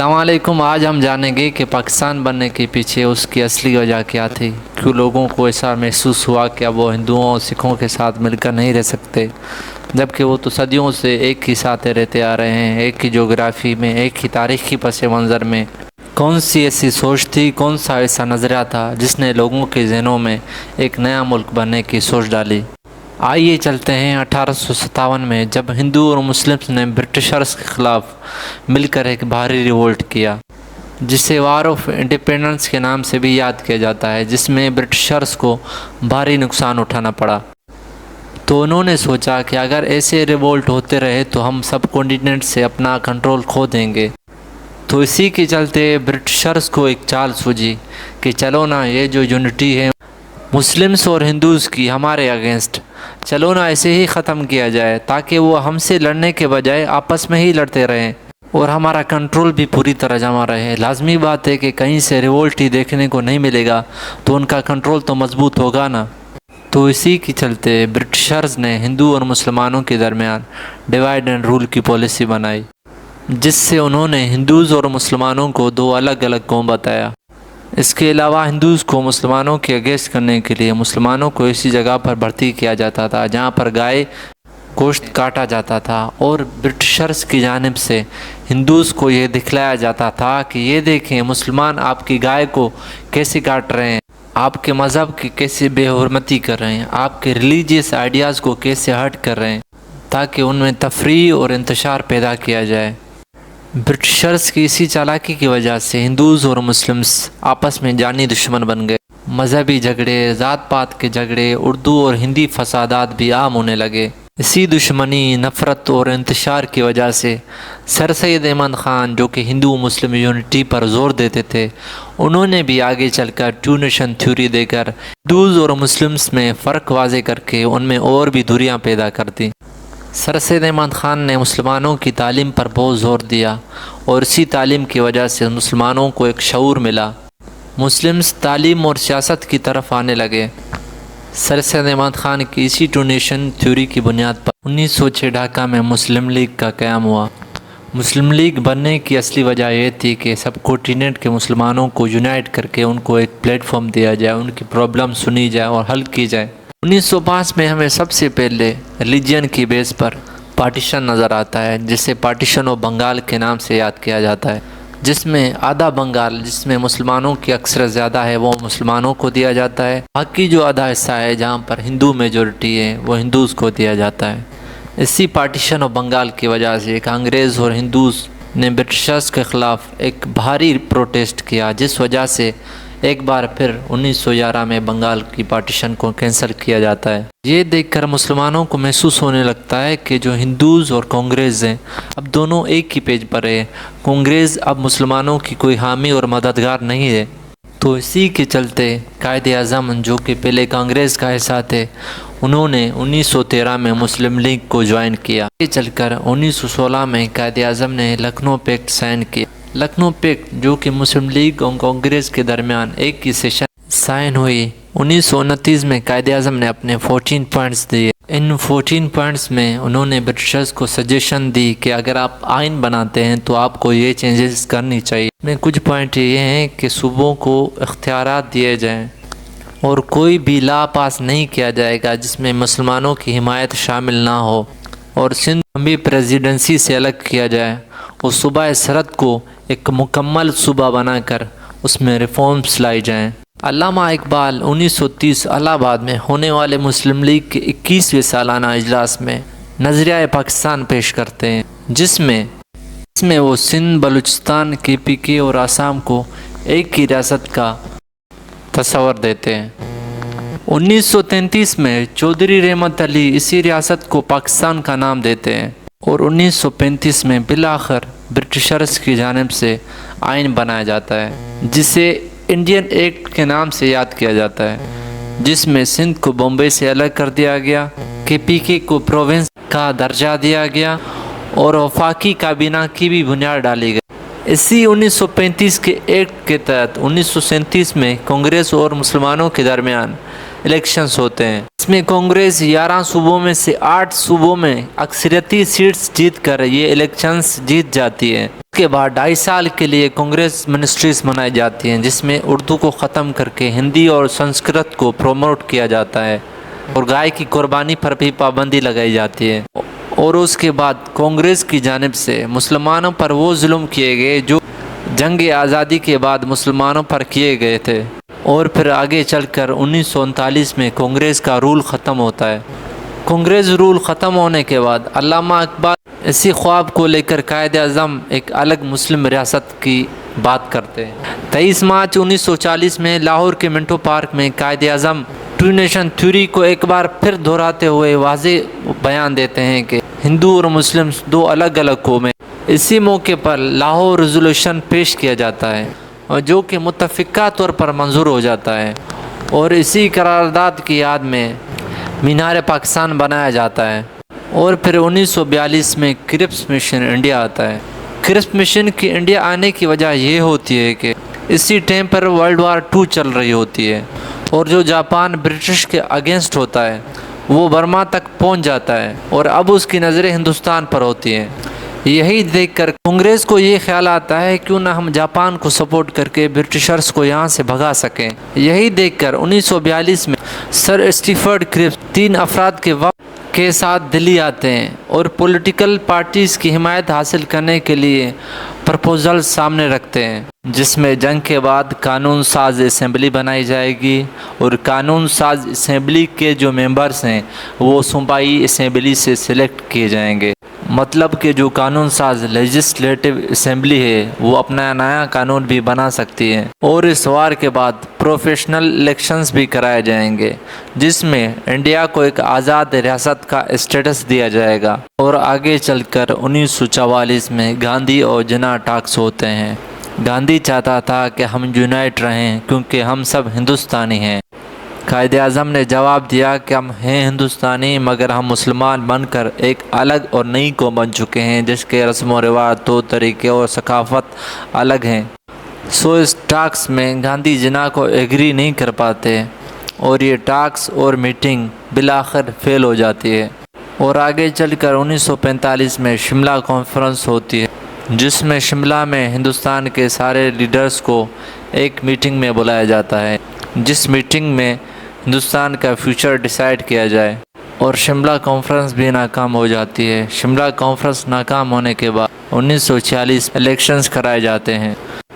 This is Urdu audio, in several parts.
السلام علیکم۔ آج ہم جانیں گے کہ پاکستان بننے کے پیچھے اس کی اصلی وجہ کیا تھی، کیوں لوگوں کو ایسا محسوس ہوا کہ اب وہ ہندوؤں اور سکھوں کے ساتھ مل کر نہیں رہ سکتے، جبکہ وہ تو صدیوں سے ایک ہی ساتھ رہتے آ رہے ہیں، ایک ہی جغرافی میں، ایک ہی تاریخی پس منظر میں۔ کون سی ایسی سوچ تھی، کون سا ایسا نظریہ تھا جس نے لوگوں کے ذہنوں میں ایک نیا ملک بننے کی سوچ ڈالی؟ آئیے چلتے ہیں 1857 میں، جب ہندو اور مسلمز نے برٹشرز کے خلاف مل کر ایک بھاری ریولٹ کیا، جسے وار آف انڈیپینڈنس کے نام سے بھی یاد کیا جاتا ہے، جس میں برٹشرز کو بھاری نقصان اٹھانا پڑا۔ تو انہوں نے سوچا کہ اگر ایسے ریولٹ ہوتے رہے تو ہم سب کانٹیننٹ سے اپنا کنٹرول کھو دیں گے۔ تو اسی کے چلتے برٹشرز کو ایک چال سوجھی کہ چلو نا، یہ جو یونٹی ہے مسلمز اور ہندوز کی ہمارے اگینسٹ، چلو نا ایسے ہی ختم کیا جائے، تاکہ وہ ہم سے لڑنے کے بجائے آپس میں ہی لڑتے رہیں اور ہمارا کنٹرول بھی پوری طرح جمع رہے۔ لازمی بات ہے کہ کہیں سے ریولٹ ہی دیکھنے کو نہیں ملے گا تو ان کا کنٹرول تو مضبوط ہوگا نا۔ تو اسی کے چلتے برٹشرز نے ہندو اور مسلمانوں کے درمیان ڈیوائڈ اینڈ رول کی پالیسی بنائی، جس سے انہوں نے ہندوز اور مسلمانوں کو دو الگ الگ قوم بتایا۔ اس کے علاوہ ہندوز کو مسلمانوں کے اگینسٹ کرنے کے لیے مسلمانوں کو ایسی جگہ پر بھرتی کیا جاتا تھا جہاں پر گائے گوشت کاٹا جاتا تھا، اور برٹشرز کی جانب سے ہندوز کو یہ دکھلایا جاتا تھا کہ یہ دیکھیں مسلمان آپ کی گائے کو کیسے کاٹ رہے ہیں، آپ کے مذہب کی کیسے بے حرمتی کر رہے ہیں، آپ کے ریلیجیس آئیڈیاز کو کیسے ہرٹ کر رہے ہیں، تاکہ ان میں تفریح اور انتشار پیدا کیا جائے۔ برٹشرز کی اسی چالاکی کی وجہ سے ہندوز اور مسلمز آپس میں جانی دشمن بن گئے۔ مذہبی جھگڑے، ذات پات کے جھگڑے، اردو اور ہندی فسادات بھی عام ہونے لگے۔ اسی دشمنی، نفرت اور انتشار کی وجہ سے سر سید احمد خان، جو کہ ہندو مسلم یونٹی پر زور دیتے تھے، انہوں نے بھی آگے چل کر ٹو نیشن تھیوری دے کر ہندوز اور مسلمز میں فرق واضح کر کے ان میں اور بھی دوریاں پیدا کر دیں۔ سر سید احمد خان نے مسلمانوں کی تعلیم پر بہت زور دیا، اور اسی تعلیم کی وجہ سے مسلمانوں کو ایک شعور ملا۔ مسلمز تعلیم اور سیاست کی طرف آنے لگے۔ سر سید احمد خان کی اسی ٹو نیشن تھیوری کی بنیاد پر 1906 ڈھاکہ میں مسلم لیگ کا قیام ہوا۔ مسلم لیگ بننے کی اصلی وجہ یہ تھی کہ سب کانٹیننٹ کے مسلمانوں کو یونائٹ کر کے ان کو ایک پلیٹ فارم دیا جائے، ان کی پرابلم سنی جائے اور حل کی جائے۔ 1905 میں ہمیں سب سے پہلے ریلیجن کی بیس پر پارٹیشن نظر آتا ہے، جسے پارٹیشن آف بنگال کے نام سے یاد کیا جاتا ہے، جس میں آدھا بنگال، جس میں مسلمانوں کی اکثر زیادہ ہے، وہ مسلمانوں کو دیا جاتا ہے، باقی جو آدھا حصہ ہے جہاں پر ہندو میجورٹی ہے وہ ہندوز کو دیا جاتا ہے۔ اسی پارٹیشن آف بنگال کی وجہ سے کانگریس اور ہندوز نے برٹشرز کے خلاف ایک بھاری پروٹیسٹ کیا، جس وجہ سے ایک بار پھر 1911 میں بنگال کی پارٹیشن کو کینسل کیا جاتا ہے۔ یہ دیکھ کر مسلمانوں کو محسوس ہونے لگتا ہے کہ جو ہندوز اور کانگریس ہیں اب دونوں ایک ہی پیج پر ہے، کانگریس اب مسلمانوں کی کوئی حامی اور مددگار نہیں ہے۔ تو اسی کے چلتے قائد اعظم، جو کہ پہلے کانگریس کا حصہ تھے، انہوں نے 1913 میں مسلم لیگ کو جوائن کیا۔ یہ چل کر 1916 میں قائد اعظم نے لکھنؤ پیکٹ سائن کیا۔ لکھنؤ پیکٹ، جو کہ مسلم لیگ اور کانگریس کے درمیان ایک ہی سیشن سائن ہوئی۔ 1929 میں قائد اعظم نے اپنے 14 پوائنٹس دیے۔ ان 14 پوائنٹس میں انہوں نے برٹشرز کو سجیشن دی کہ اگر آپ آئین بناتے ہیں تو آپ کو یہ چینجز کرنی چاہیے۔ میں کچھ پوائنٹ یہ ہیں کہ صوبوں کو اختیارات دیے جائیں، اور کوئی بھی لا پاس نہیں کیا جائے گا جس میں مسلمانوں کی حمایت شامل نہ ہو، اور سندھ بھی پریزیڈنسی سے الگ کیا جائے، اور صوبہ سرحد کو ایک مکمل صوبہ بنا کر اس میں ریفارمز لائی جائیں۔ علامہ اقبال 1930 الہ آباد میں ہونے والے مسلم لیگ کے 21ویں سالانہ اجلاس میں نظریہ پاکستان پیش کرتے ہیں، جس میں وہ سندھ، بلوچستان، KPK اور آسام کو ایک ہی ریاست کا تصور دیتے ہیں۔ 1933 میں چودھری رحمت علی اسی ریاست کو پاکستان کا نام دیتے ہیں، اور 1935 میں بالآخر برٹشرز کی جانب سے آئین بنایا جاتا ہے، جسے انڈین ایکٹ کے نام سے یاد کیا جاتا ہے، جس میں سندھ کو بمبئی سے الگ کر دیا گیا، KPK کو پروونس کا درجہ دیا گیا، اور وفاقی کابینہ کی بھی بنیاد ڈالی گئی۔ اسی 1935 کے ایکٹ کے تحت 1937 میں کانگریس اور مسلمانوں کے درمیان الیکشنز ہوتے ہیں۔ اس میں کانگریس 11 صوبوں میں سے 8 صوبوں میں اکثریتی سیٹس جیت کر یہ الیکشنز جیت جاتی ہے۔ اس کے بعد 2.5 سال کے لیے کانگریس منسٹریز بنائی جاتی ہیں، جس میں اردو کو ختم کر کے ہندی اور سنسکرت کو پروموٹ کیا جاتا ہے اور گائے کی قربانی پر بھی پابندی لگائی جاتی ہے۔ اور اس کے بعد کانگریس کی جانب سے مسلمانوں پر وہ ظلم کیے گئے جو جنگ آزادی کے بعد مسلمانوں پر کیے گئے تھے، اور پھر آگے چل کر 1939 میں کانگریس کا رول ختم ہوتا ہے۔ کانگریس رول ختم ہونے کے بعد علامہ اقبال اسی خواب کو لے کر قائد اعظم ایک الگ مسلم ریاست کی بات کرتے ہیں۔ 23 مارچ 1940 میں لاہور کے منٹو پارک میں Quaid Azam to nation theory کو ایک بار پھر دہراتے ہوئے واضح بیان دیتے ہیں کہ ہندو اور مسلم 2 الگ الگ قومیں۔ اسی موقع پر لاہور ریزولوشن پیش کیا جاتا ہے اور جو کہ متفقہ طور پر منظور ہو جاتا ہے، اور اسی قرارداد کی یاد میں مینار پاکستان بنایا جاتا ہے۔ اور پھر 1942 میں کرپس مشن انڈیا آتا ہے۔ کرپس مشن کی انڈیا آنے کی وجہ یہ ہوتی ہے کہ اسی ٹائم پر ورلڈ وار 2 چل رہی ہوتی ہے، اور جو جاپان برٹش کے اگینسٹ ہوتا ہے وہ برما تک پہنچ جاتا ہے، اور اب اس کی نظریں ہندوستان پر ہوتی ہیں۔ یہی دیکھ کر کانگریس کو یہ خیال آتا ہے کیوں نہ ہم جاپان کو سپورٹ کر کے برٹشرز کو یہاں سے بھگا سکیں۔ یہی دیکھ کر 1942 میں سر اسٹیفرڈ کرپس 3 افراد کے وفد کے ساتھ دلی آتے ہیں اور پولیٹیکل پارٹیز کی حمایت حاصل کرنے کے لیے پرپوزل سامنے رکھتے ہیں، جس میں جنگ کے بعد قانون ساز اسمبلی بنائی جائے گی، اور قانون ساز اسمبلی کے جو ممبرز ہیں وہ صوبائی اسمبلی سے سلیکٹ کیے جائیں گے۔ مطلب کہ جو قانون ساز لیجسلیٹو اسمبلی ہے وہ اپنا نیا قانون بھی بنا سکتی ہے، اور اس وار کے بعد پروفیشنل الیکشنز بھی کرائے جائیں گے، جس میں انڈیا کو ایک آزاد ریاست کا اسٹیٹس دیا جائے گا۔ اور آگے چل کر 1944 میں گاندھی اور جناح ٹاکس ہوتے ہیں۔ گاندھی چاہتا تھا کہ ہم یونائٹ رہیں کیونکہ ہم سب ہندوستانی ہیں۔ قائد اعظم نے جواب دیا کہ ہم ہیں ہندوستانی مگر ہم مسلمان بن کر ایک الگ اور نئی قوم بن چکے ہیں جس کے رسم و رواج، طور طریقے اور ثقافت الگ ہیں۔ اس ٹاکس میں گاندھی جناح کو ایگری نہیں کر پاتے، اور یہ ٹاکس اور میٹنگ بالآخر فیل ہو جاتی ہے۔ اور آگے چل کر 1945 میں شملہ کانفرنس ہوتی ہے، جس میں شملہ میں ہندوستان کے سارے لیڈرز کو ایک میٹنگ میں بلایا جاتا ہے، جس میٹنگ میں ہندوستان کا فیوچر ڈیسائیڈ کیا جائے۔ اور شملہ کانفرنس بھی ناکام ہو جاتی ہے۔ شملہ کانفرنس ناکام ہونے کے بعد 1946 الیکشنز کرائے جاتے ہیں۔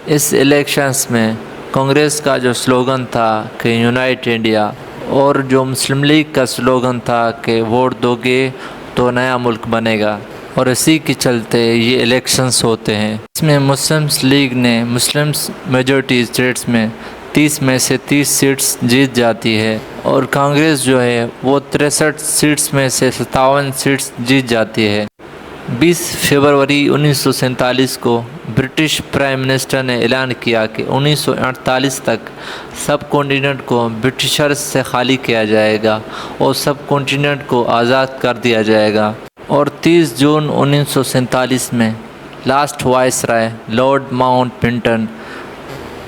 اس الیکشنز میں کانگریس کا جو سلوگن تھا کہ یونائٹ انڈیا، اور جو مسلم لیگ کا سلوگن تھا کہ ووٹ دو گے تو نیا ملک بنے گا، اور اسی کے چلتے یہ الیکشنز ہوتے ہیں۔ اس میں مسلمس لیگ نے مسلم میجورٹی اسٹیٹس میں 30 میں سے 30 سیٹس جیت جاتی ہے، اور کانگریس جو ہے وہ 63 سیٹس میں سے 57 سیٹس جیت جاتی ہے۔ 20 فروری 1947 کو برٹش پرائم منسٹر نے اعلان کیا کہ 1948 تک سب کانٹیننٹ کو برٹشرز سے خالی کیا جائے گا اور سب کانٹیننٹ کو آزاد کر دیا جائے گا۔ اور 30 جون 1947 میں لاسٹ وائس رائے لارڈ ماؤنٹ بینٹن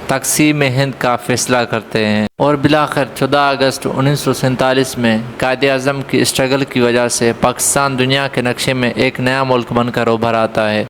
تقسیم ہند کا فیصلہ کرتے ہیں، اور بالآخر 14 اگست 1947 میں قائد اعظم کی اسٹرگل کی وجہ سے پاکستان دنیا کے نقشے میں ایک نیا ملک بن کر ابھر آتا ہے۔